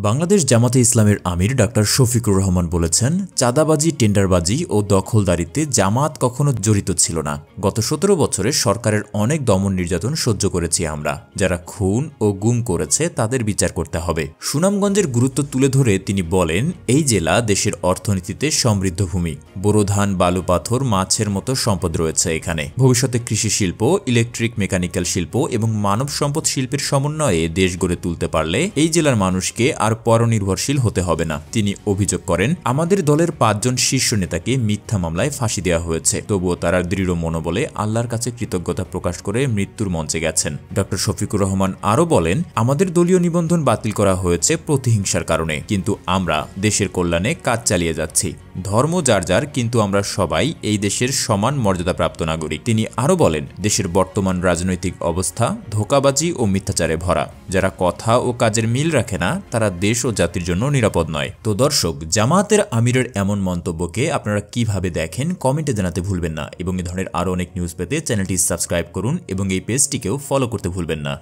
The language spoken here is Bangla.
বাংলাদেশ জামাতে ইসলামের আমির ডাক্তার শফিকুর রহমান বলেছেন, চাঁদাবাজি, টেন্ডারবাজি ও দখলদারিতে জামাত কখনো জড়িত ছিল না। গত ১৭ বছরে সরকারের অনেক দমন নির্যাতন সহ্য করেছি আমরা। যারা খুন ও গুম করেছে তাদের বিচার করতে হবে। সুনামগঞ্জের গুরুত্ব তুলে ধরে তিনি বলেন, এই জেলা দেশের অর্থনীতিতে সমৃদ্ধ ভূমি। বোরো ধান, বালু, পাথর, মাছের মতো সম্পদ রয়েছে এখানে। ভবিষ্যতে কৃষি শিল্প, ইলেকট্রিক, মেকানিক্যাল শিল্প এবং মানব সম্পদ শিল্পের সমন্বয়ে দেশ গড়ে তুলতে পারলে এই জেলার মানুষকে আর পরনির্ভরশীল হতে হবে না। তিনি অভিযোগ করেন, আমাদের দলের ৫ জন শীর্ষ নেতাকে মিথ্যা মামলায় ফাঁসি দেওয়া হয়েছে, তবুও তারা দৃঢ় মনোবলে আল্লাহর কাছে কৃতজ্ঞতা প্রকাশ করে মৃত্যুর মঞ্চে গেছেন। ডক্টর শফিকুর রহমান আরও বলেন, আমাদের দলীয় নিবন্ধন বাতিল করা হয়েছে প্রতিহিংসার কারণে, কিন্তু আমরা দেশের কল্যাণে কাজ চালিয়ে যাচ্ছি। ধর্ম যার যার, কিন্তু আমরা সবাই এই দেশের সমান মর্যাদাপ্রাপ্ত নাগরিক। তিনি আরও বলেন, দেশের বর্তমান রাজনৈতিক অবস্থা ধোঁকাবাজি ও মিথ্যাচারে ভরা। যারা কথা ও কাজের মিল রাখে না তারা দেশ ও জাতির জন্য নিরাপদ নয়। তো দর্শক, জামায়াতের আমিরের এমন মন্তব্যকে আপনারা কিভাবে দেখেন কমেন্টে জানাতে ভুলবেন না, এবং এই ধরনের আরও অনেক নিউজ পেতে চ্যানেলটি সাবস্ক্রাইব করুন এবং এই পেজটিকেও ফলো করতে ভুলবেন না।